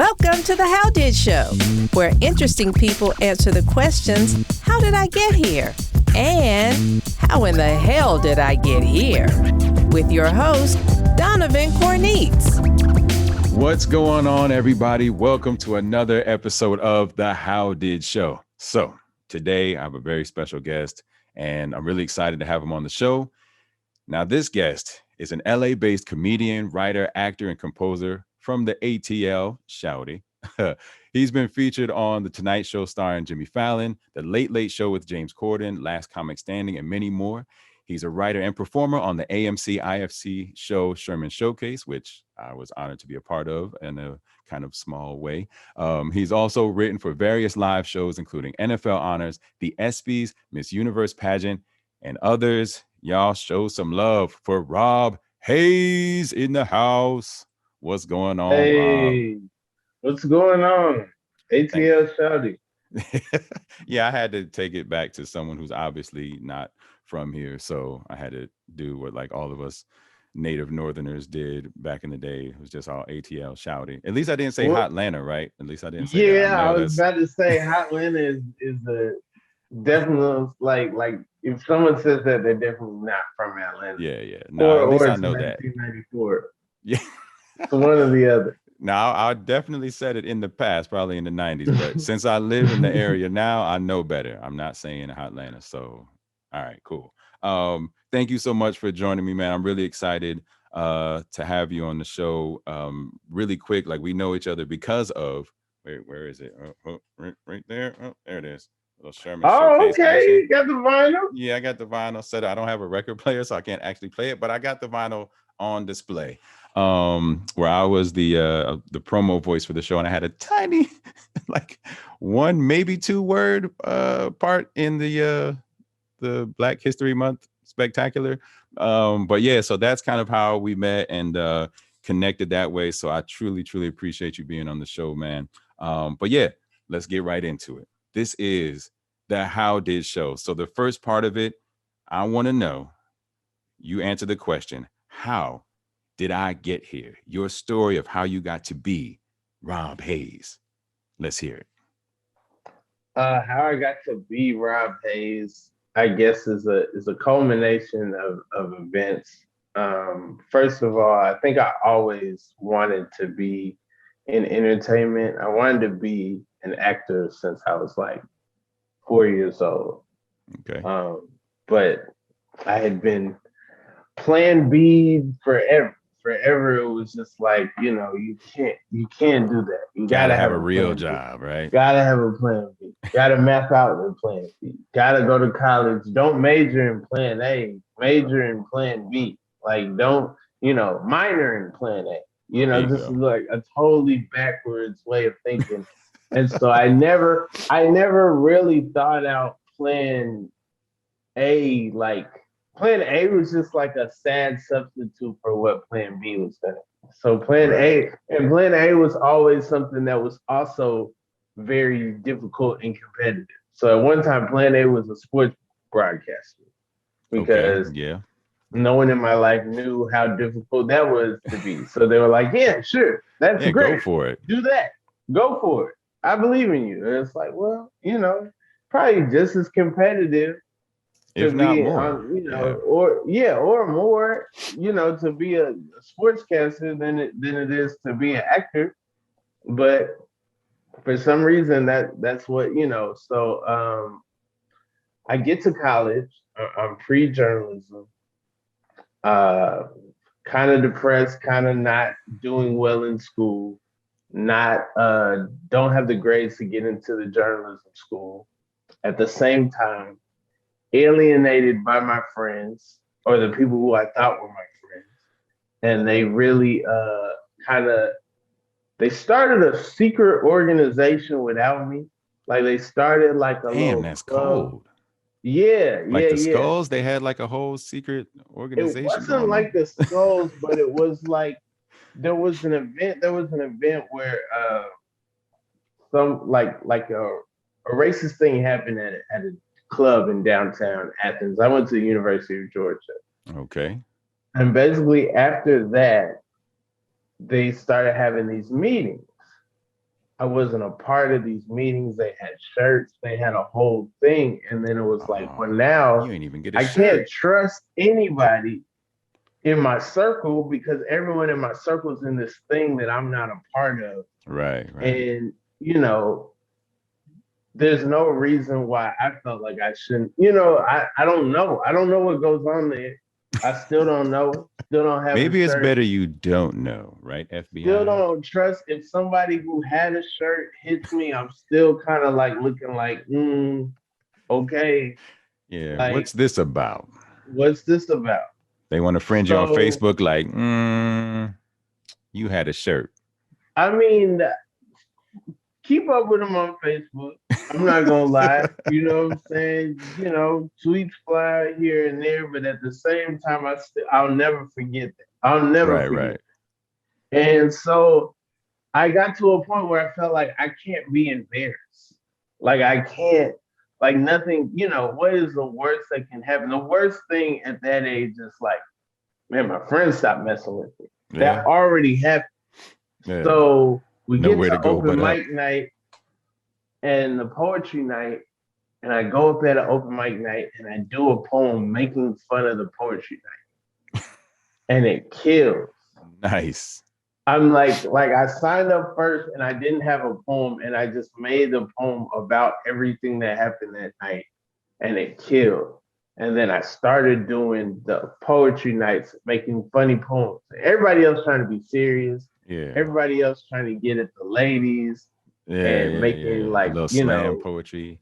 Welcome to the How Did Show, where interesting people answer the questions, how did I get here? And how in the hell did I get here? With your host, Donovan Corneets. What's going on, everybody? Welcome to another episode of the How Did Show. So today I have a very special guest, and I'm really excited to have him on the show. Now, this guest is an LA-based comedian, writer, actor, and composer from the ATL, Shouty. He's been featured on The Tonight Show starring Jimmy Fallon, The Late Late Show with James Corden, Last Comic Standing, and many more. He's a writer and performer on the AMC IFC show Sherman Showcase, which I was honored to be a part of in a kind of small way. He's also written for various live shows, including NFL Honors, the ESPYS, Ms.Universe Pageant, and others. Y'all show some love for Rob Haze in the house. What's going on, Hey, Rob? what's going on? ATL Shouty. Yeah, I had to take it back to someone who's obviously not from here. So I had to do what like all of us native Northerners did back in the day. It was just all ATL Shouty. At least I didn't say Hotlanta, right? At least I didn't say that. I was about to say Hotlanta is a definitely like if someone says that, they're definitely not from Atlanta. Yeah. No, at least I know that. 1994. Yeah. So one or the other. Now, I definitely said it in the past, probably in the 90s, but since I live in the area now, I know better. I'm not saying Hotlanta. So, all right, cool. Thank you so much for joining me, man. I'm really excited to have you on the show. Really quick, like we know each other because of, where is it? Right there. Oh, there it is. Sherman Showcase okay. action. You got the vinyl? Yeah, I got the vinyl set. I don't have a record player, so I can't actually play it, but I got the vinyl on display. Where I was the promo voice for the show, and I had a tiny, like 1, maybe 2 word part in the Black History Month spectacular. But yeah, so that's kind of how we met and connected that way. So I truly appreciate you being on the show, man. But yeah, let's get right into it. This is the How Did Show. So the first part of it, I want to know, you answer the question, how did I get here? Your story of how you got to be Rob Haze. Let's hear it. How I got to be Rob Haze, I guess, is a culmination of events. First of all, I think I always wanted to be in entertainment. I wanted to be an actor since I was like 4 years old. Okay. But I had been plan B forever. Forever, it was just like, you can't do that. You gotta have a real job, right? Gotta have a plan B. Gotta map out a plan B. Gotta go to college. Don't major in plan A. Major in plan B. Like, don't, minor in plan A. This is like a totally backwards way of thinking. And so I never really thought out plan A. Like, plan A was just like a sad substitute for what plan B was going to be. So plan A was always something that was also very difficult and competitive. So at one time, plan A was a sports broadcaster because no one in my life knew how difficult that was to be. So they were like, yeah, sure, that's great. Go for it. Do that. Go for it. I believe in you. And it's like, well, probably just as competitive. If not more, or more, to be a sportscaster than it is to be an actor. But for some reason, that's what, So I get to college. I'm pre-journalism, kind of depressed, kind of not doing well in school, not don't have the grades to get into the journalism school. At the same time, alienated by my friends or the people who I thought were my friends. And they really they started a secret organization without me. Like they started like a little that's club. cold. Yeah. Like the Skulls, they had like a whole secret organization. It wasn't like the Skulls, but it was like there was an event where some like a racist thing happened at a club in downtown Athens. I went to the University of Georgia. Okay. And basically after that, they started having these meetings. I wasn't a part of these meetings. They had shirts, they had a whole thing. And then it was like, well, now you ain't even get a I shirt. can't trust anybody in my circle because everyone in my circle is in this thing that I'm not a part of. Right. And, there's no reason why I felt like I shouldn't, I don't know. I don't know what goes on there. I still don't know. Still don't have Maybe a it's shirt. better you don't know, right? FBI. Still don't trust if somebody who had a shirt hits me, I'm still kind of like looking like, okay. Yeah. Like, what's this about? What's this about? They want to friend you on Facebook, like, you had a shirt. I mean, keep up with them on Facebook. I'm not gonna lie. You know what I'm saying? Tweets fly here and there, but at the same time, I'll never forget that. I'll never forget. Right. And so I got to a point where I felt like I can't be embarrassed. Like I can't, like nothing, what is the worst that can happen? The worst thing at that age is like, man, my friends stopped messing with me. Yeah. That already happened. Yeah. So we Nowhere get to open mic night and the poetry night, and I go up at an open mic night and I do a poem making fun of the poetry night. And it kills. Nice. I'm like I signed up first and I didn't have a poem and I just made the poem about everything that happened that night and it killed. And then I started doing the poetry nights, making funny poems. Everybody else trying to be serious. Yeah. Everybody else trying to get at the ladies. Making like, a little slam poetry.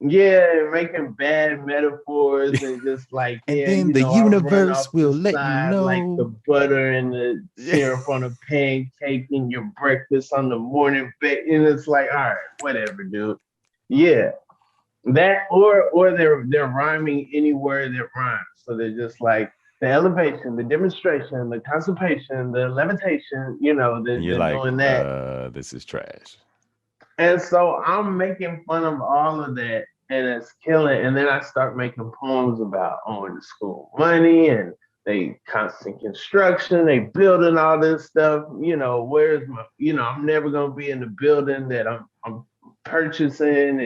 Yeah, making bad metaphors and just like, and then the universe will let you know, like the butter and the syrup on a pancake and your breakfast on the morning bed. And it's like, all right, whatever, dude. Yeah, that or they're rhyming any word that rhymes. So they're just like the elevation, the demonstration, the constipation, the levitation. They're like, doing that. This is trash. And so I'm making fun of all of that, and it's killing. And then I start making poems about owing the school money and they constant construction, they building all this stuff. Where's my, I'm never gonna be in the building that I'm purchasing,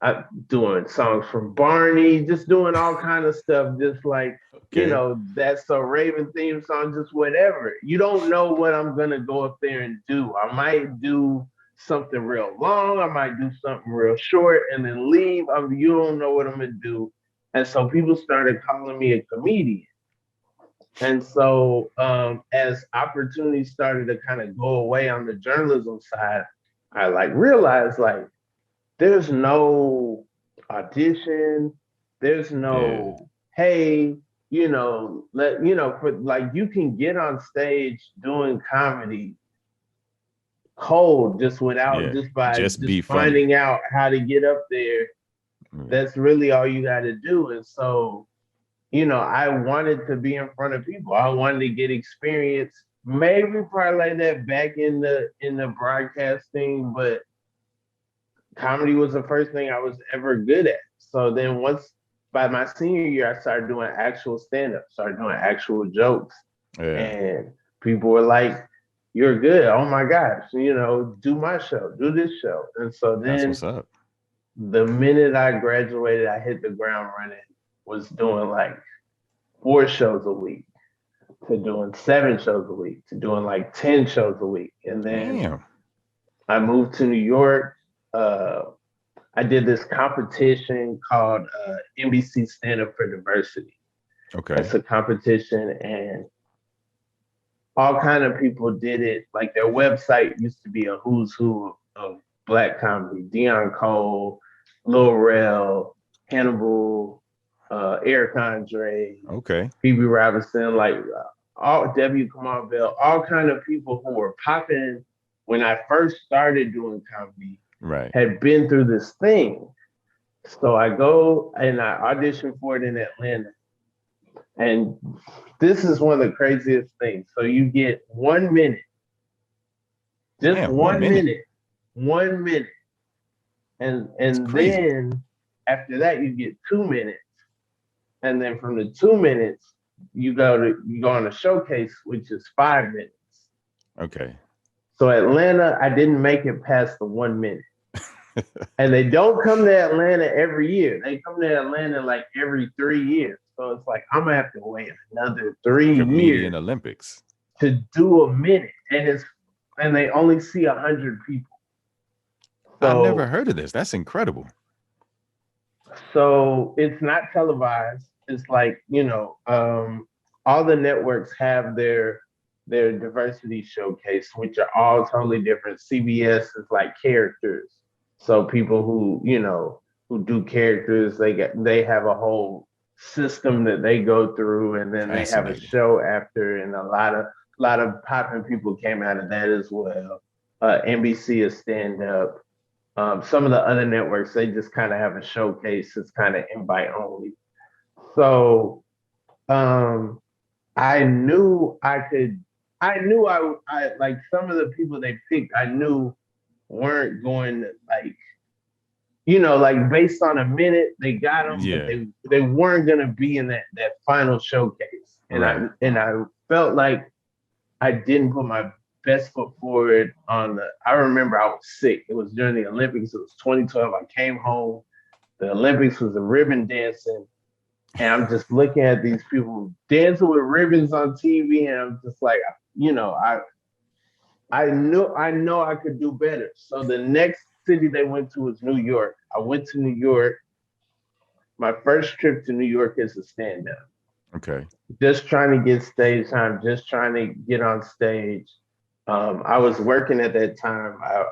I'm doing songs from Barney, just doing all kind of stuff, just like, that's a Raven theme song, just whatever. You don't know what I'm going to go up there and do. I might do something real long. I might do something real short and then leave. You don't know what I'm going to do. And so people started calling me a comedian. And so as opportunities started to kind of go away on the journalism side, I realized there's no audition. There's no, hey, you can get on stage doing comedy cold just finding out how to get up there. That's really all you got to do. And so, I wanted to be in front of people. I wanted to get experience, maybe parlay that back in the broadcasting, but comedy was the first thing I was ever good at. So then by my senior year, I started doing actual stand-up, started doing actual jokes. Yeah. And people were like, you're good. Oh my gosh, do my show, do this show. And so then that's what's up. The minute I graduated, I hit the ground running, was doing 4 shows a week to doing 7 shows a week to doing 10 shows a week. And then I moved to New York. I did this competition called NBC Stand Up for Diversity. Okay. It's a competition and all kind of people did it. Their website used to be a who's who of Black comedy. Deion Cole, Lil Rel, Hannibal, Eric Andre, Phoebe Robinson, all W. Kamau Bell, all kind of people who were popping when I first started doing comedy. Right. Had been through this thing. So I go and I audition for it in Atlanta. And this is one of the craziest things. So you get 1 minute. Just 1 minute. 1 minute. And then after that you get 2 minutes. And then from the 2 minutes, you go on a showcase, which is 5 minutes. Okay. So Atlanta, I didn't make it past the 1 minute. And they don't come to Atlanta every year. They come to Atlanta like every 3 years. So it's like I'm gonna have to wait another 3 Comedian years Olympics to do a minute, and they only see 100 people. So, I've never heard of this. That's incredible. So it's not televised. It's like all the networks have their diversity showcase, which are all totally different. CBS is like characters. So people who do characters, they have a whole system that they go through, and then they have a show after, and a lot of popping people came out of that as well. NBC is stand up. Some of the other networks, they just kind of have a showcase. It's kind of invite only. So I knew I like some of the people they picked, I knew weren't going to like based on a minute, they got them, but they weren't going to be in that final showcase. And I felt like I didn't put my best foot forward I remember I was sick. It was during the Olympics. It was 2012. I came home. The Olympics was a ribbon dancing. And I'm just looking at these people dancing with ribbons on TV. And I'm just like, I know I could do better. So the next city they went to was New York. I went to New York. My first trip to New York is a stand-up. Okay. Just trying to get stage time, just trying to get on stage. I was working at that time. I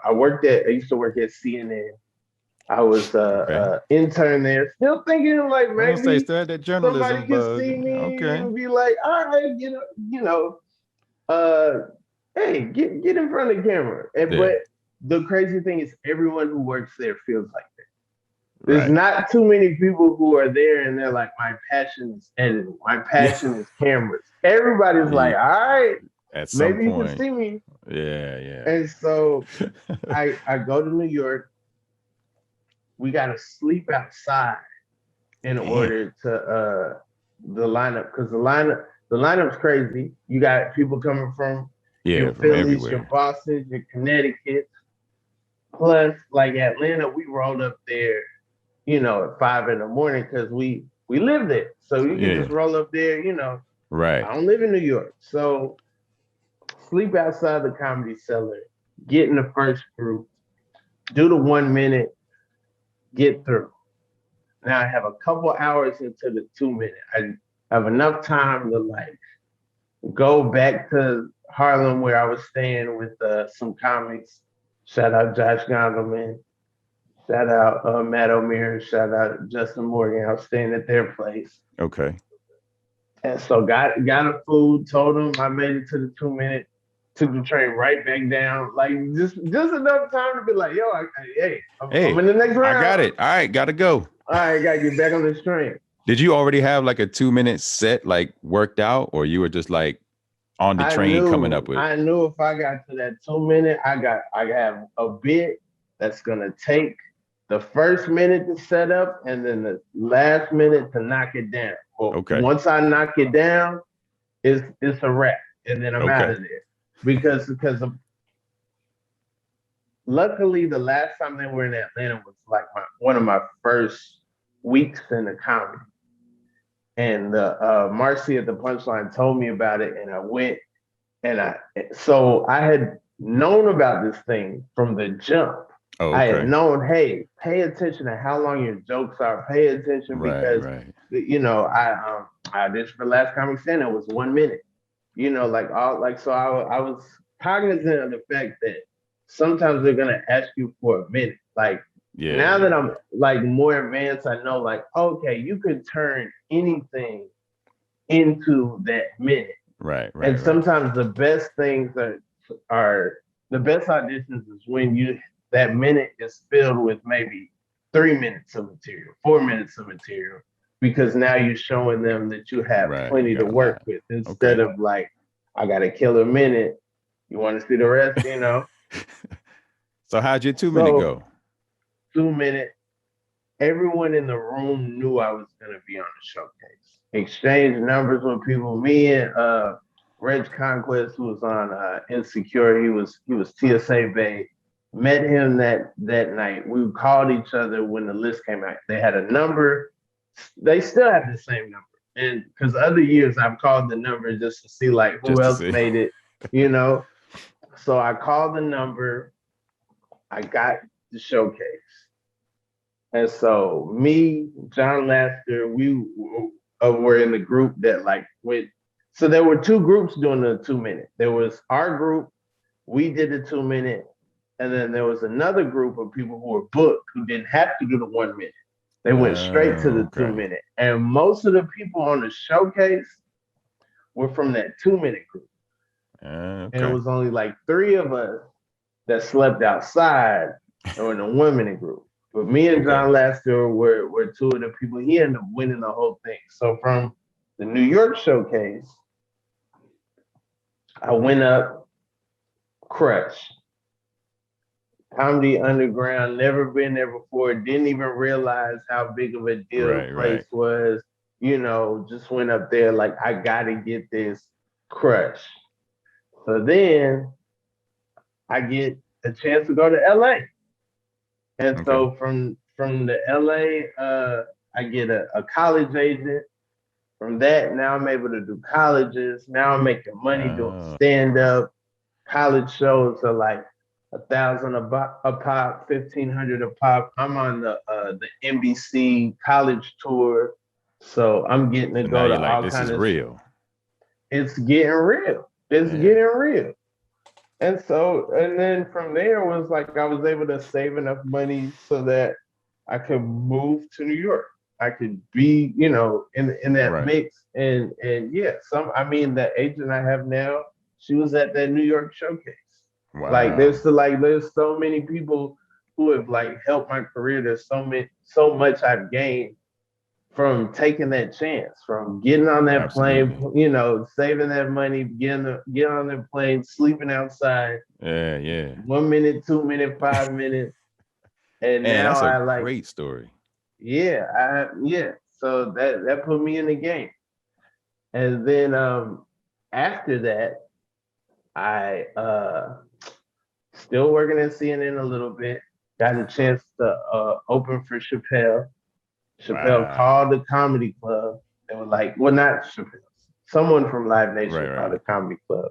used to work at CNN. I was intern there, still thinking like maybe that journalism somebody can see me and be like, all right, hey, get in front of the camera. But the crazy thing is everyone who works there feels like that. There's not too many people who are there and they're like, my passion is editing. My passion is cameras. Everybody's like, all right, at some maybe point. You can see me. Yeah. And so I go to New York. We got to sleep outside in order to the lineup, because the lineup's crazy. You got people coming from your Phillies, everywhere. Your Boston, your Connecticut. Plus, like Atlanta, we rolled up there, at 5 a.m. because we live there. So you can just roll up there, Right. I don't live in New York. So sleep outside the Comedy Cellar, get in the first group, do the 1 minute, get through. Now I have a couple hours into the 2 minute. I have enough time to go back to Harlem where I was staying with some comics. Shout out Josh Gondelman. Shout out Matt O'Meara. Shout out Justin Morgan. I was staying at their place. Okay. And so got a food, told them I made it to the 2 minute, took the train right back down. Like just enough time to be like, yo, I'm in the next round. I got it. All right, gotta go. All right, gotta get back on this train. Did you already have like a 2 minute set worked out, or you were just on the train coming up with? I knew if I got to that 2 minute, I have a bit that's gonna take the first minute to set up and then the last minute to knock it down. Well, okay. Once I knock it down, it's a wrap, and then I'm out of there. Because luckily the last time they were in Atlanta was one of my first weeks in the comedy. And Marcy at the Punchline told me about it, and I went, and so I had known about this thing from the jump. Oh, okay. I had known, hey, pay attention to how long your jokes are. Pay attention because I auditioned for Last Comic Standing. It was 1 minute. So I was cognizant of the fact that sometimes they're gonna ask you for a minute. Now that I'm more advanced, I know okay, you could turn anything into that minute. Right. And sometimes the best things are the best auditions is when that minute is filled with maybe 3 minutes of material, 4 minutes of material, because now you're showing them that you have plenty to work with instead of I got to kill a minute. You want to see the rest, So how'd your 2 minute go? 2 minute. Everyone in the room knew I was going to be on the showcase. Exchange numbers with people. Me and Reg Conquest, who was on Insecure. He was TSA Bay. Met him that night. We called each other when the list came out. They had a number. They still have the same number. And because other years I've called the number just to see like who else made it, you know. So I called the number. I got the showcase. And so me, John Laster, we were in the group that like went. So there were two groups doing the 2 minute. There was our group, we did the 2 minute, and then there was another group of people who were booked who didn't have to do the 1 minute. They went straight to the 2 minute. And most of the people on the showcase were from that 2 minute group. And it was only like 3 of us that slept outside and were in the 1 minute group. But me and John Laster were 2 of the people. He ended up winning the whole thing. So from the New York showcase, I went up, crushed. Comedy Underground, never been there before, didn't even realize how big of a deal the place was. You know, just went up there like, I gotta get this, crush. So then I get a chance to go to LA. And so from the LA, I get a college agent. From that, now I'm able to do colleges. Now I'm making money doing stand-up. College shows are like $1,000 a pop, $1,500 a pop. I'm on the NBC college tour, so I'm getting to go to all kinds of. This is real. It's getting real. It's getting real. And so, and then from there was like I was able to save enough money so that I could move to New York. I could be, you know, in that mix. And yeah, the agent I have now, she was at that New York showcase. Wow. Like there's so many people who have like helped my career. There's so much I've gained from taking that chance, from getting on that plane, you know, saving that money, getting on the plane, sleeping outside. Yeah. 1 minute, 2 minute, 5 minutes. And now that's a great story. Yeah, So that put me in the game. And then after that, I still working at CNN a little bit. Got a chance to open for Chappelle. Chappelle called the comedy club. They were like, well, not Chappelle. Someone from Live Nation called the comedy club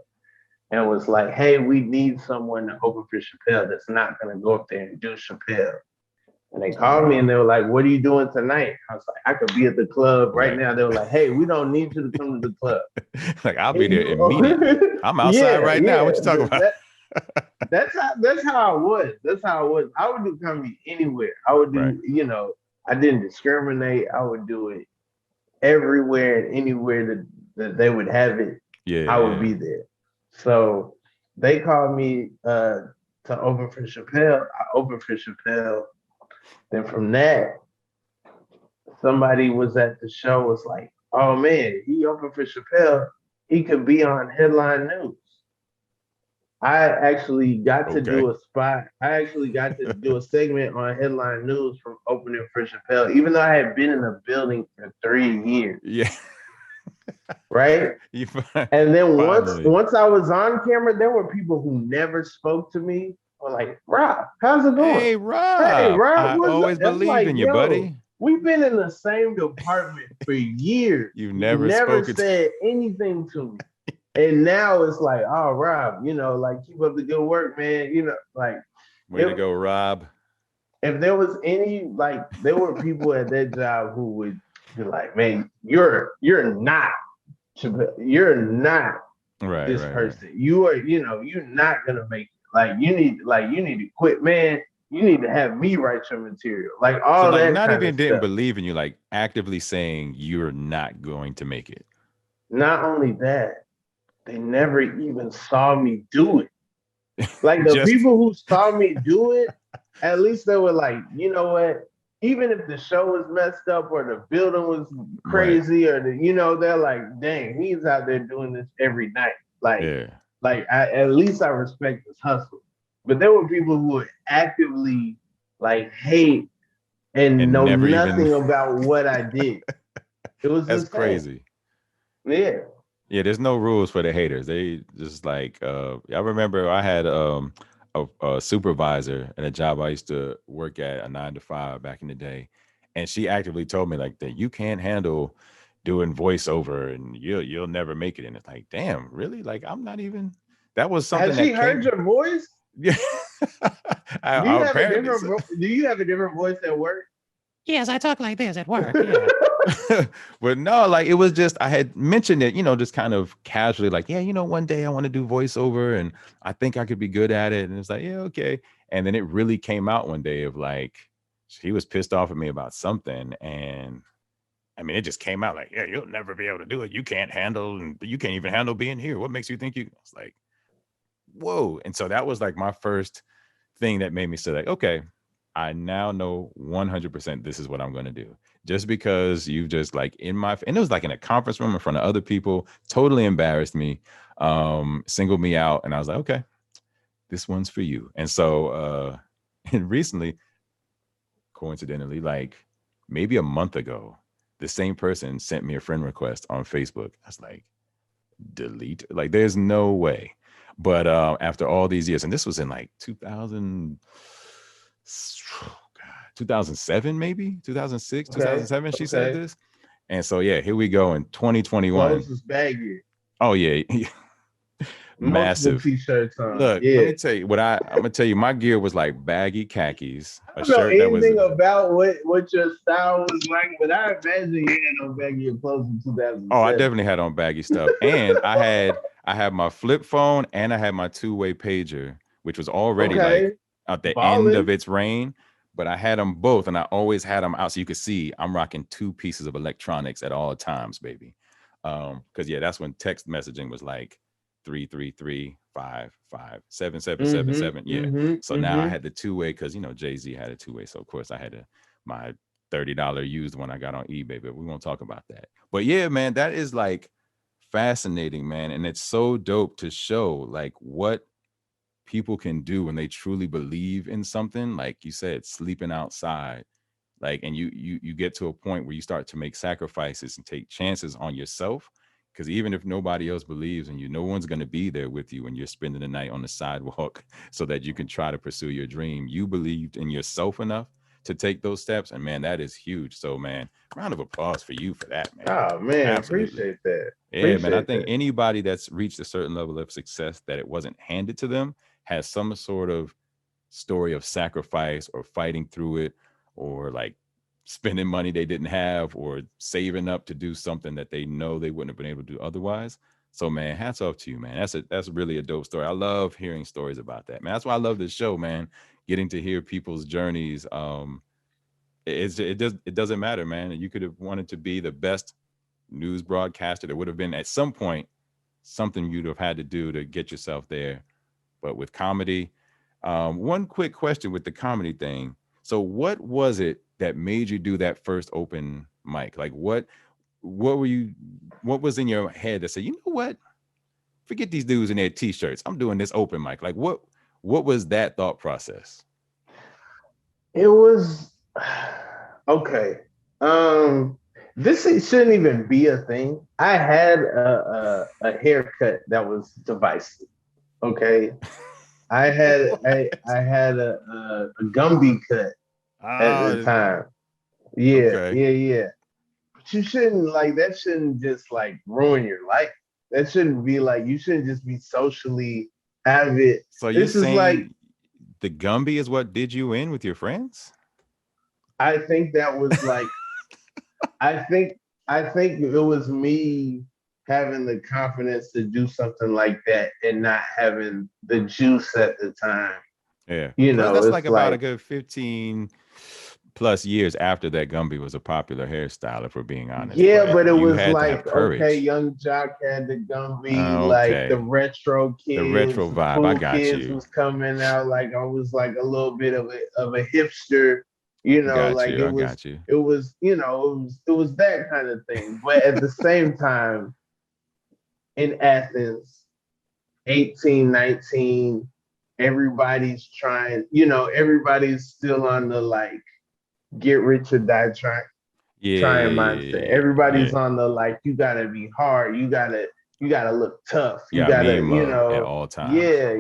and was like, hey, we need someone to open for Chappelle that's not going to go up there and do Chappelle. And they called me and they were like, what are you doing tonight? I was like, I could be at the club right now. They were like, hey, we don't need you to come to the club. Like, I'll be there immediately. I'm outside right now. What you talking about? That's how I was. That's how I was. I would do comedy anywhere. I would do, you know, I didn't discriminate. I would do it everywhere and anywhere that they would have it. I would be there. So they called me to open for Chappelle. I opened for Chappelle. Then from that, somebody was at the show, was like, oh man, he opened for Chappelle. He could be on Headline News. I actually got to do a spot. I actually got to do a segment on Headline News from opening for Chappelle, even though I had been in the building for 3 years. Yeah. Right? And then once I was on camera, there were people who never spoke to me. Or like, Rob, how's it going? Hey, Rob. I always believe in you, buddy. We've been in the same department for years. You've never said anything to me. And now it's like, oh, Rob, you know, like, keep up the good work, man. You know, like. Way to go, Rob. If there was any, like, there were people at that job who would be like, man, you're not this person. You are, you know, you're not going to make it. Like, you need to quit, man. You need to have me write your material. Like, all that. Not even didn't believe in you, like, actively saying you're not going to make it. Not only that, they never even saw me do it. Like, the people who saw me do it, at least they were like, you know what? Even if the show was messed up or the building was crazy or you know, they're like, dang, he's out there doing this every night. Like, at least I respect his hustle. But there were people who would actively like hate and know nothing about what I did. It was that's crazy. Yeah. Yeah, there's no rules for the haters. They just like I remember I had a supervisor at a job I used to work at, a 9 to 5 back in the day, and she actively told me like that you can't handle doing voiceover and you'll never make it. And it's like, damn, really? Like I'm not even. That was something Has she that heard came. your voice? Yeah, Do you have a apparently different so. Do you have a different voice at work? Yes, I talk like this at work. Yeah. But no, like it was just I had mentioned it, just kind of casually, like, yeah, one day I want to do voiceover and I think I could be good at it. And it's like, yeah, okay. And then it really came out one day of like she was pissed off at me about something. And I mean, it just came out like, yeah, you'll never be able to do it. You can't handle, and you can't even handle being here. What makes you think you? It's like, whoa. And so that was like my first thing that made me say like, okay, I now know 100% this is what I'm going to do. Just because you just like and it was like in a conference room in front of other people, totally embarrassed me, singled me out. And I was like, okay, this one's for you. And so, and recently, coincidentally, like maybe a month ago, the same person sent me a friend request on Facebook. I was like, delete, like there's no way. But after all these years, and this was in like 2007, maybe 2006, 2007, she said this. And so, yeah, here we go in 2021. Clothes is baggy. Oh, yeah. Massive t-shirts on. Look, yeah. Let me tell you I'm gonna tell you, my gear was like baggy khakis, I don't know anything about what your style was like, but I imagine you had on baggy clothes in 2007. Oh, I definitely had on baggy stuff. And I had my flip phone and I had my two-way pager, which was already like at the end of its reign. But I had them both, and I always had them out so you could see I'm rocking 2 pieces of electronics at all times, baby. Because yeah, that's when text messaging was like 333-557-777. Yeah. So now I had the two-way because Jay-Z had a two-way. So of course I had my $30 used one I got on eBay, but we won't talk about that. But yeah, man, that is like fascinating, man. And it's so dope to show like what people can do when they truly believe in something. Like you said, sleeping outside, like, and you get to a point where you start to make sacrifices and take chances on yourself. Because even if nobody else believes in you, no one's going to be there with you when you're spending the night on the sidewalk so that you can try to pursue your dream. You believed in yourself enough to take those steps. And man, that is huge. So man, round of applause for you for that, man. Oh man, absolutely. Appreciate that. Yeah, man. I think anybody that's reached a certain level of success that it wasn't handed to them has some sort of story of sacrifice or fighting through it, or like spending money they didn't have, or saving up to do something that they know they wouldn't have been able to do otherwise. So man, hats off to you, man. That's really a dope story. I love hearing stories about that, man. That's why I love this show, man. Getting to hear people's journeys. It doesn't matter, man. You could have wanted to be the best news broadcaster. There would have been at some point something you'd have had to do to get yourself there. But with comedy, one quick question with the comedy thing. So what was it that made you do that first open mic? Like what was in your head that said, you know what? Forget these dudes in their t-shirts. I'm doing this open mic. Like what was that thought process? It was okay. This shouldn't even be a thing. I had a haircut that was divisive. Okay. I had a Gumby cut at the time. Yeah, yeah. But you shouldn't that shouldn't just like ruin your life. That shouldn't be like, you shouldn't just be socially avid. So this is like the Gumby is what did you in with your friends? I think that was like I think it was me having the confidence to do something like that and not having the juice at the time. Yeah. That's like about a good 15 plus years after that Gumby was a popular hairstyle, if we're being honest. Yeah, but it was like, okay, Young Jock had the Gumby, like the retro kids. The retro vibe, cool I got kids you. was coming out, like I was like a little bit of a hipster. It was that kind of thing. But at the same time, in Athens, 18, 19, everybody's trying, everybody's still on the like get rich or die trying mindset. Everybody's on the like, you gotta be hard, you gotta you gotta look tough. You Yeah, gotta, meme mode at all times. yeah.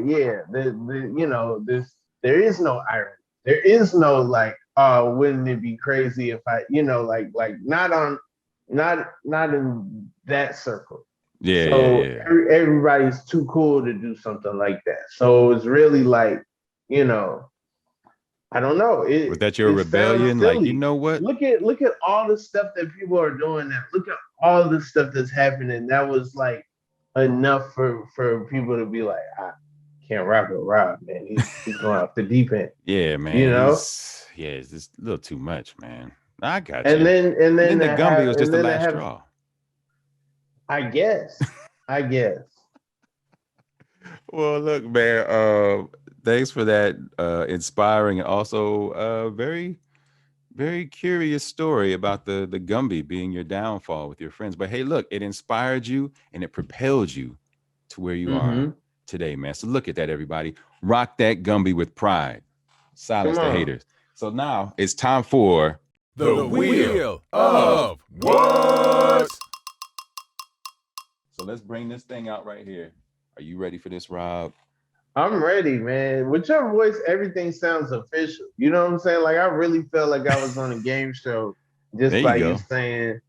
There is no irony. There is no like, oh, wouldn't it be crazy if I, not in that circle. Yeah, So yeah. everybody's too cool to do something like that. So it's really like, I don't know. Was that your rebellion? Like, you know what? Look at all the stuff that people are doing now. Look at all the stuff that's happening. That was like enough for people to be like, I can't rock with Rob, man. He's going off the deep end. Yeah, man. It's just a little too much, man. I got you. And then the Gumby was just the last straw. I guess. Well, look, man. Thanks for that inspiring and also very, very curious story about the Gumby being your downfall with your friends. But hey, look, it inspired you and it propelled you to where you are today, man. So look at that, everybody. Rock that Gumby with pride. Silence the haters. So now it's time for the Wheel of What? So let's bring this thing out right here. Are you ready for this, Rob? I'm ready, man. With your voice, everything sounds official. You know what I'm saying? Like, I really felt like I was on a game show just by you saying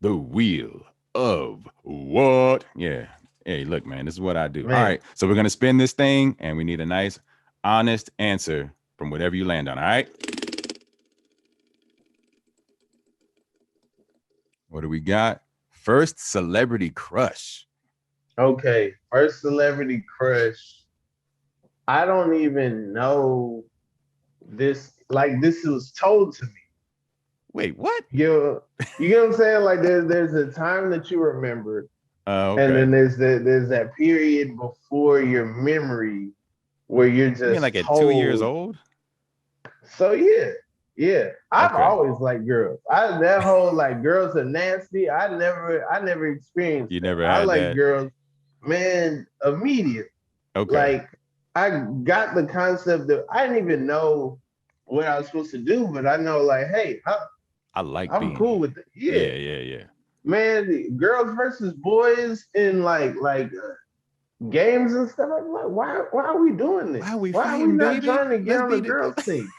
the Wheel of What? Yeah. Hey, look, man, this is what I do. Man. All right. So we're going to spin this thing and we need a nice, honest answer from whatever you land on. All right. What do we got? First celebrity crush. Okay. First celebrity crush. I don't even know this. Like, this was told to me. Wait, what? You get what I'm saying? Like, there's a time that you remember. Okay. And then there's that period before your memory where you're just like at 2 years old. So yeah. I've always liked girls. That whole like girls are nasty. I never experienced. You never that. had I like that. Girls, man, immediate. Okay. Like I got the concept that I didn't even know what I was supposed to do, but I know like, hey, I'm cool with it. Yeah. Man, girls versus boys in like games and stuff. I'm like, why are we doing this? Why are we not baby? trying to get on the girls' team?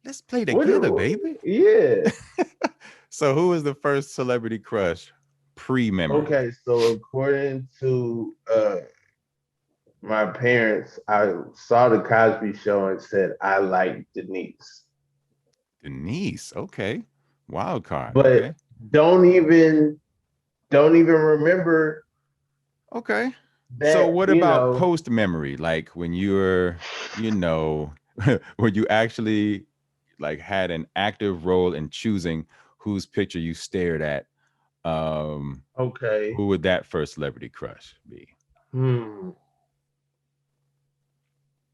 Let's play together, baby. Yeah. So who was the first celebrity crush pre-memory? Okay, so according to my parents, I saw the Cosby Show and said I like Denise. Denise, okay. Wild card. But okay. don't even remember. Okay. That, so what about post memory? Like when you were, when you actually like had an active role in choosing whose picture you stared at. Okay. Who would that first celebrity crush be?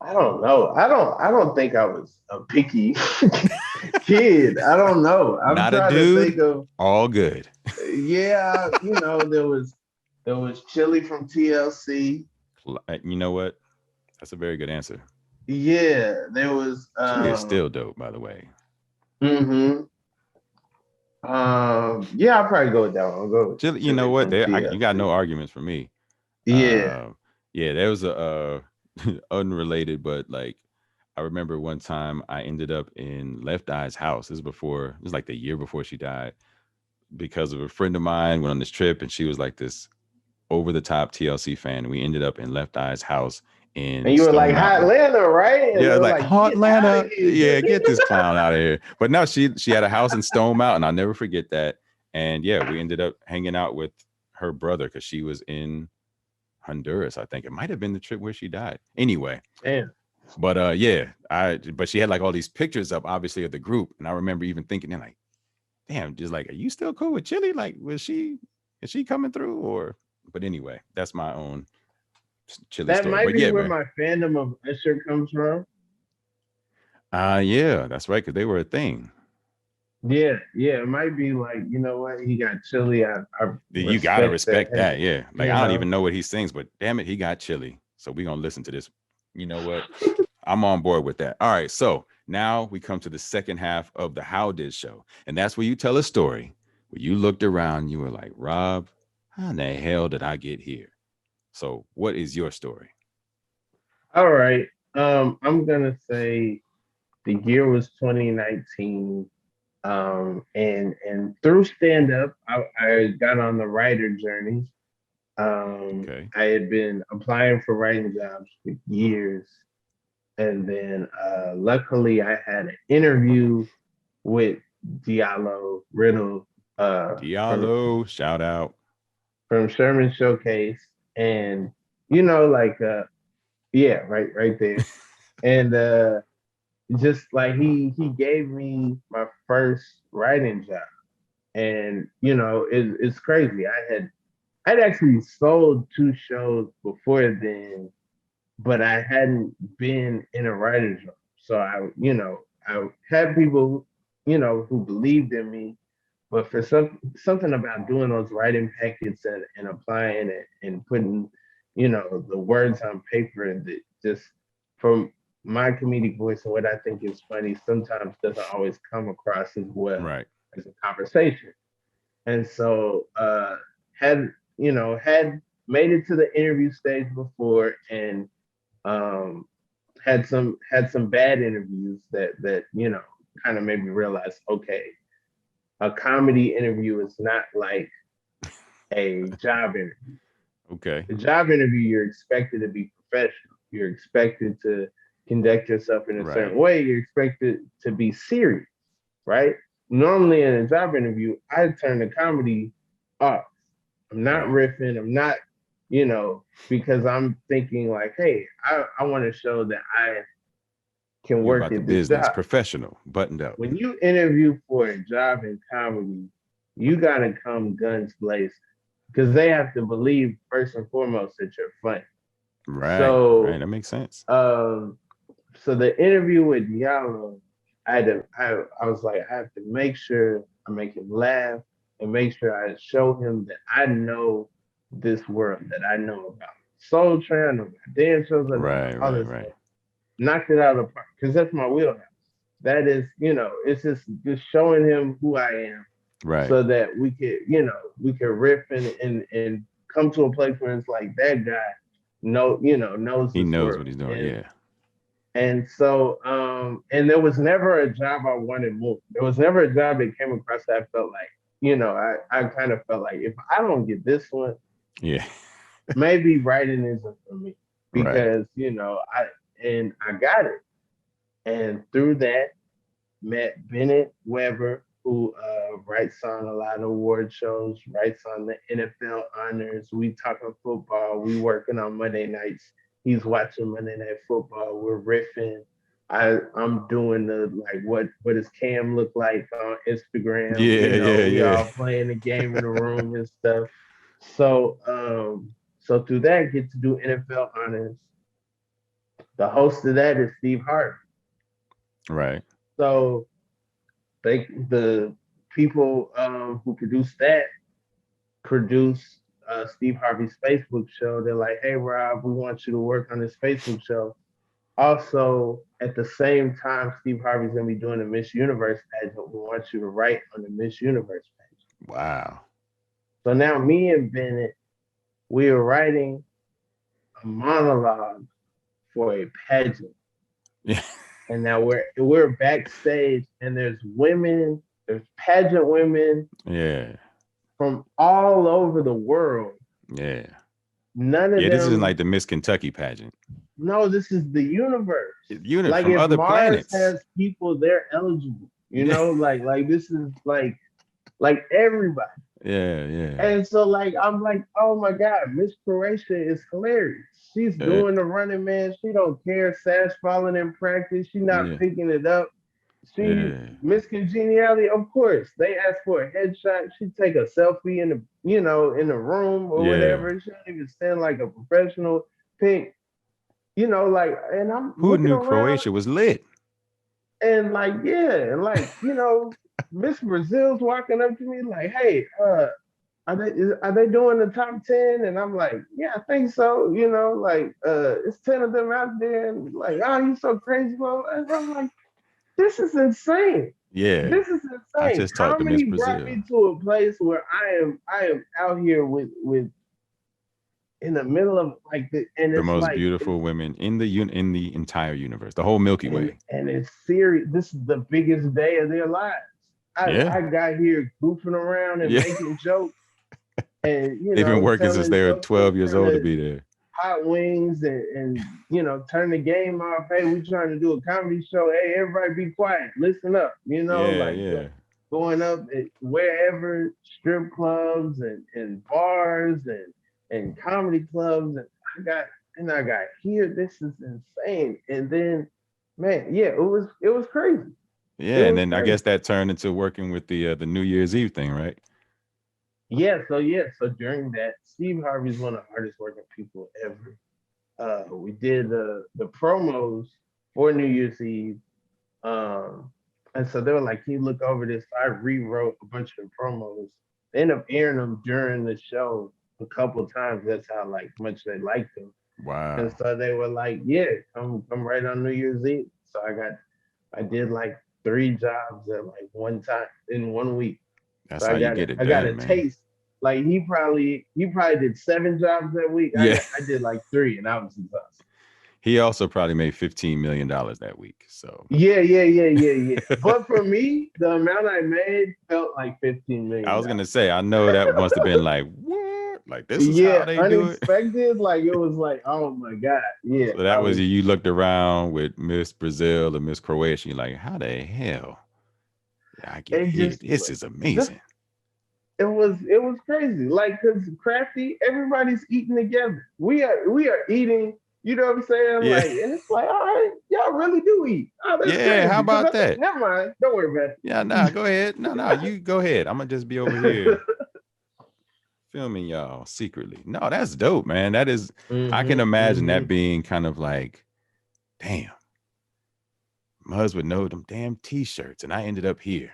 I don't know. I don't think I was a picky kid. I don't know. I'm not trying a dude. To think of all good. Yeah, there was Chili from TLC. You know what? That's a very good answer. Yeah, there was. Chili is still dope, by the way. Yeah, I'll probably go with that one. I'll go with Chili. You know what? You got no arguments for me. Yeah. There was a unrelated, but like I remember one time I ended up in Left Eye's house. This was like the year before she died, because of a friend of mine went on this trip and she was like this over the top TLC fan. And we ended up in Left Eye's house in. And you were like, Hot Atlanta, right? And like Hot Atlanta. Yeah, get this clown out of here. But no, she had a house in Stone Mountain. I'll never forget that. And yeah, we ended up hanging out with her brother because she was in Honduras, I think. It might have been the trip where she died. Anyway. Damn. But but she had like all these pictures up, obviously, of the group. And I remember even thinking, like, damn, just like, are you still cool with Chili? Like, is she coming through? Or but anyway, that's my own Chili that story. Might but be yeah, where man. my fandom of Usher comes from. Yeah, that's right, because they were a thing. Yeah, it might be like, you know what, he got Chili. You gotta respect that. Yeah, like I don't even know what he sings, but damn it, he got Chili. So we're gonna listen to this. You know what? I'm on board with that. All right, so now we come to the second half of the How Did Show, and that's where you tell a story where you looked around, you were like, Rob, how in the hell did I get here? So what is your story? All right. I'm gonna say the year was 2019. And through stand up, I got on the writer journey. Okay. I had been applying for writing jobs for years, and then luckily I had an interview with Diallo Riddle from Diallo, shout out. Sherman Showcase, and like yeah, right there, and just like he gave me my first writing job, and it's crazy. I'd actually sold two shows before then, but I hadn't been in a writer's room. So I had people, who believed in me, but for something about doing those writing packets and applying it and putting, the words on paper that just from my comedic voice and what I think is funny sometimes doesn't always come across as well Right. as a conversation. And so had made it to the interview stage before, and um had some bad interviews that kind of made me realize, okay, a comedy interview is not like a job interview. Okay. A job interview, you're expected to be professional. You're expected to conduct yourself in a Right. certain way. You're expected to be serious, right? Normally in a job interview, I turn the comedy off. I'm not Right. riffing. I'm not, because I'm thinking like, hey, I want to show that I can You're work about the at this business, job. professional, buttoned up. When you interview for a job in comedy, you gotta come guns blazing because they have to believe first and foremost that you're funny. Right. So, Right. That makes sense. so the interview with Diallo, I was like, I have to make sure I make him laugh and make sure I show him that I know this world, that I know about Soul Train, I know about dance shows, I know Right. about all Right. this Right. stuff. Knocked it out of the park because that's my wheelhouse. That is, it's just showing him who I am, Right. so that we could riff and come to a place where it's like that guy knows He this knows world. what he's doing. Yeah. And so, and there was never a job I wanted more. There was never a job that came across that I felt like, I kind of felt like if I don't get this one, Yeah. maybe writing isn't for me Right. because, I got it. And through that, met Bennett Weber, who writes on a lot of award shows, writes on the NFL honors. We talking football. We working on Monday nights. He's watching Monday Night Football. We're riffing. I'm doing the like what does Cam look like on Instagram? Yeah. We Yeah. all playing the game in the room and stuff. So so through that, get to do NFL honors. The host of that is Steve Harvey. Right. So the people who produced that produced Steve Harvey's Facebook show. They're like, hey Rob, we want you to work on this Facebook show. Also, at the same time, Steve Harvey's gonna be doing the Ms.Universe Pageant. We want you to write on the Ms.Universe Pageant. Wow. So now me and Bennett, we are writing a monologue for a pageant. Yeah. And now we're backstage and there's pageant women Yeah. from all over the world. Yeah. None of them. This isn't like the Miss Kentucky pageant. No, this is the universe. Like from if other Mars planets has people, they're eligible. Like this is like everybody. Yeah. And so I'm like, oh my God, Miss Croatia is hilarious. She's doing the Running Man. She don't care. Sash falling in practice. She's not picking it up. Miss Congeniality, of course. They ask for a headshot. She take a selfie in the room or whatever. She don't even stand like a professional pick. And I'm who knew around, Croatia was lit? And Miss Brazil's walking up to me like, hey, are they doing the top 10? And I'm like, yeah, I think so. It's 10 of them out there. And like, oh, you so crazy, bro. And I'm like, this is insane. Yeah. This is I insane. just talked to Miss Comedy brought Brazil. me to a place where I am out here with in the middle of like and The it's most like beautiful women in the entire universe, the whole Milky Way. and it's serious. This is the biggest day of their lives. Yeah. I got here goofing around and Yeah. making jokes and They've been working since telling they were jokes 12 years old to and be there. hot wings and turn the game off. Hey, we trying to do a comedy show. Hey, everybody be quiet. Listen up. Yeah. Going up at wherever strip clubs and bars and comedy clubs and I got here. This is insane. And then man, yeah, it was crazy. Yeah, and then I guess that turned into working with the New Year's Eve thing, right? So during that, Steve Harvey is one of the hardest working people ever. We did the promos for New Year's Eve. And so they were like, can you look over this? So I rewrote a bunch of the promos. They ended up airing them during the show a couple times. That's how like much they liked them. Wow. And so they were like, yeah, come right on New Year's Eve. So I did like 3 jobs at like one time in 1 week. That's so how you get it done, I got a man. taste. Like he probably did 7 jobs that week. Yeah. I did like 3 and I was exhausted. He also probably made $15 million that week. So yeah. But for me, the amount I made felt like $15 million. I was gonna say, I know that must have been like, what? Like this is how they do it. Unexpected. Like it was like, oh my God. Yeah. So that was you looked around with Miss Brazil or Miss Croatia. You're like, how the hell did I get here? This is amazing. It was crazy. Like, cause Crafty, everybody's eating together. We are eating. You know what I'm saying? Yeah. Like, and it's like, all right, y'all really do eat. Oh, that's Yeah, crazy. how about that? Never mind. Don't worry about it. Yeah, nah, go ahead. No, you go ahead. I'm gonna just be over here filming y'all secretly. No, that's dope, man. That is, I can imagine that being kind of like, damn, my husband know them damn t-shirts, and I ended up here.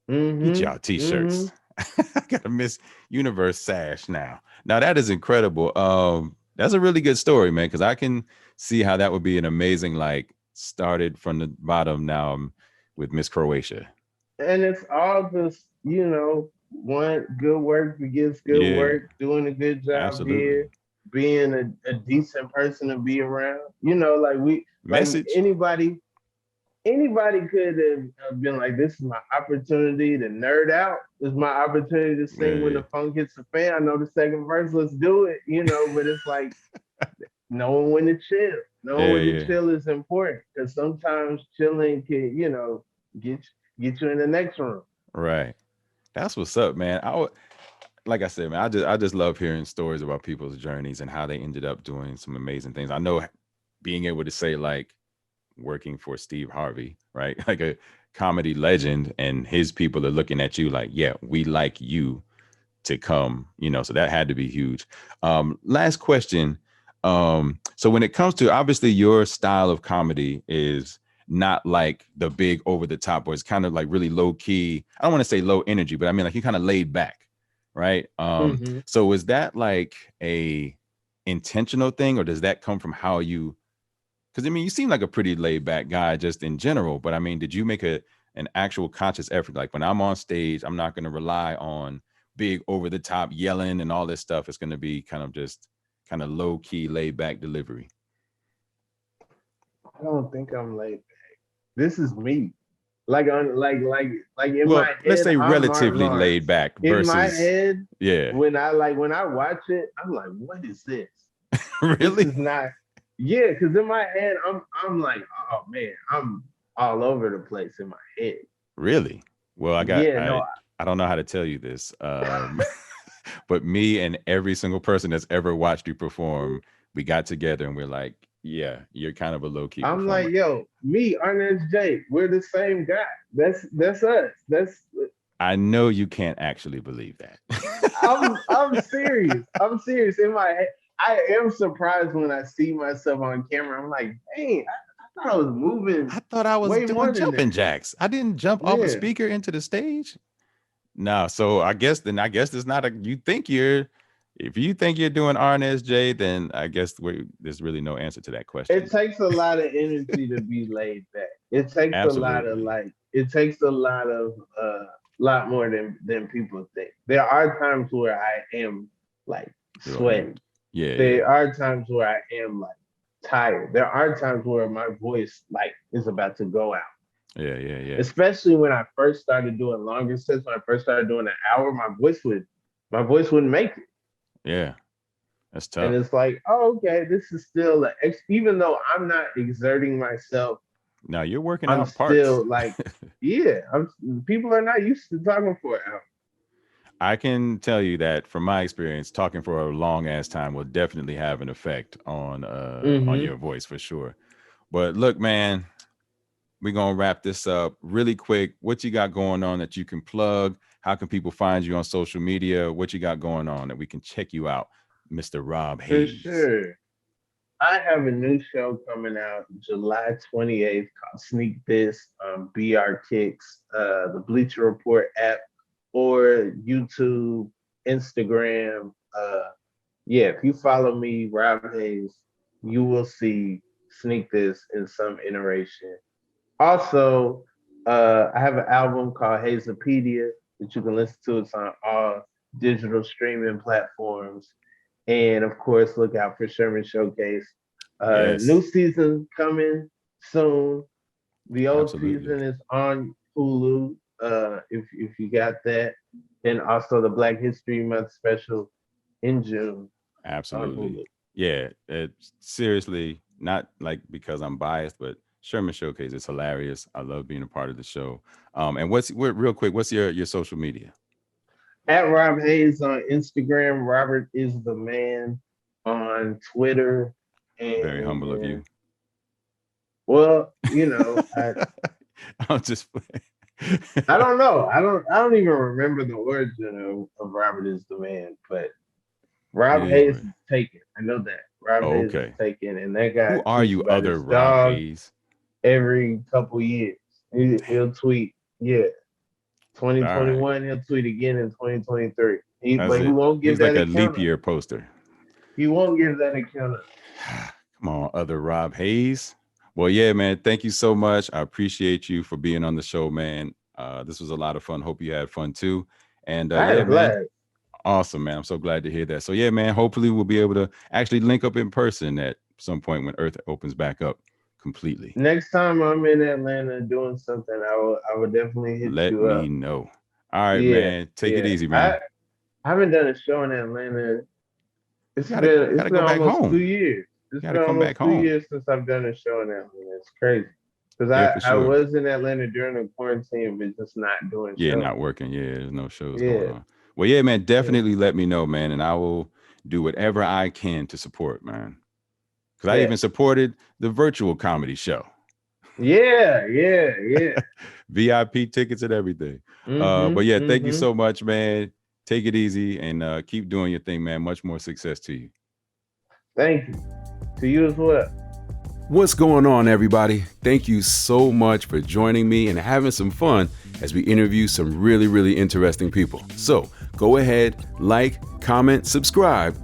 Get y'all t-shirts. I got a Ms.Universe sash now. Now that is incredible. That's a really good story, man, because I can see how that would be an amazing, like, started from the bottom now with Miss Croatia. And it's all just, one good work begets good work, doing a good job here, being a decent person to be around. Like anybody could have been like, this is my opportunity to nerd out. This is my opportunity to sing when the funk hits the fan. I know the second verse, let's do it, but it's like knowing when to chill. Knowing when to chill is important because sometimes chilling can, get you in the next room. Right. That's what's up, man. Like I said, man, I just love hearing stories about people's journeys and how they ended up doing some amazing things. I know being able to say, like, working for Steve Harvey, right? Like a comedy legend, and his people are looking at you like, yeah, we like you to come, so that had to be huge. Last question. So when it comes to, obviously your style of comedy is not like the big over the top, or it's kind of like really low key. I don't want to say low energy, but I mean, like, you kind of laid back, right? So is that like a intentional thing, or does that come from how you, because I mean, you seem like a pretty laid back guy just in general, but I mean, did you make an actual conscious effort? Like, when I'm on stage, I'm not going to rely on big over the top yelling and all this stuff. It's going to be kind of low key, laid back delivery. I don't think I'm laid back. This is me. Like in my head, let's say relatively laid back versus in my head. Yeah. When I watch it, I'm like, what is this? Really? This is not. Yeah, because in my head, I'm like, oh man, I'm all over the place in my head. Really? Well, I don't know how to tell you this, but me and every single person that's ever watched you perform, we got together and we're like, yeah, you're kind of a low key. I'm like, yo, me, Ernest J, we're the same guy. That's us. I know you can't actually believe that. I'm serious. I'm serious. In my head, I am surprised when I see myself on camera. I'm like, dang, I thought I was moving. I thought I was doing jumping jacks. I didn't jump off a speaker into the stage. No, so I guess it's not if you think you're doing RNSJ, then I guess there's really no answer to that question. It takes a lot of energy to be laid back. It takes a Absolutely. lot more than people think. There are times where I am like Little amped. sweating. Yeah, yeah, There are times where I am like tired. There are times where my voice like is about to go out. yeah, yeah, yeah. Especially when I first started doing longer sets, when I first started doing an hour, my voice wouldn't make it. Yeah, that's And tough. it's like, oh, okay, this is still even though I'm not exerting myself, Now you're working I'm out parts. still like, yeah, people are not used to talking for an hour. I can tell you that from my experience, talking for a long ass time will definitely have an effect on Mm-hmm. your voice for sure. But look, man, we're gonna wrap this up really quick. What you got going on that you can plug? How can people find you on social media? What you got going on that we can check you out, Mr. Rob For Haze? sure. I have a new show coming out July 28th called Sneak This on BR Kicks, the Bleacher Report app, or YouTube, Instagram. Yeah, if you follow me, Rob Hayes, you will see Sneak This in some iteration. Also, I have an album called Hazeopedia that you can listen to. It's on all digital streaming platforms. And of course, look out for Sherman Showcase. New Yes, season coming soon. The old absolutely. season is on Hulu. If you got that, and also the Black History Month special in June on Absolutely. Hulu. Yeah, it's seriously not like because I'm biased, but Sherman Showcase is hilarious. I love being a part of the show. And real quick, what's your social media? At Rob Hayes on Instagram. Robert is the man on Twitter. Very humble of And you. well, I'm just playing. I don't know. I don't even remember the origin of Robert is the man, but It Rob is Hayes what. is taken. I know that. Rob Oh, Hayes is okay. taken, and that guy Who are tweets you, about other his Rob dog Hayes? every couple years. He'll tweet, yeah, All right, 2021. He'll tweet again in 2023. that's But he it. won't give He's that like a leap account up. year poster. He won't give that account up. Come on, other Rob Hayes. Well, yeah, man. Thank you so much. I appreciate you for being on the show, man. This was a lot of fun. Hope you had fun too. And I had yeah, a man. blast. Awesome, man. I'm so glad to hear that. So yeah, man. Hopefully we'll be able to actually link up in person at some point when Earth opens back up completely. Next time I'm in Atlanta doing something, I will definitely hit Let you up. me know. All right, Yeah, man. Take it yeah. easy, man. I haven't done a show in Atlanta. You gotta It's gotta been go back almost home. 2 years. You It's gotta been come back almost two home. years since I've done a show in Atlanta. It's crazy because Yeah, for I sure. was in Atlanta during the quarantine, but just not doing Yeah, shows. not working. Yeah, there's no shows going Yeah, on. Well, yeah, man, yeah, definitely let me know, man, and I will do whatever I can to support, man. Because I even bet. supported the virtual comedy show, Yeah, yeah, yeah. VIP tickets and everything. But Mm-hmm. yeah, thank you Mm-hmm. so much, man. Take it easy and keep doing your thing, man. Much more success to you. Thank you. To you as well. What's going on, everybody? Thank you so much for joining me and having some fun as we interview some really, really interesting people. So go ahead, like, comment, subscribe,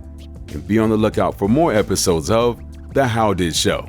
and be on the lookout for more episodes of The How Did Show.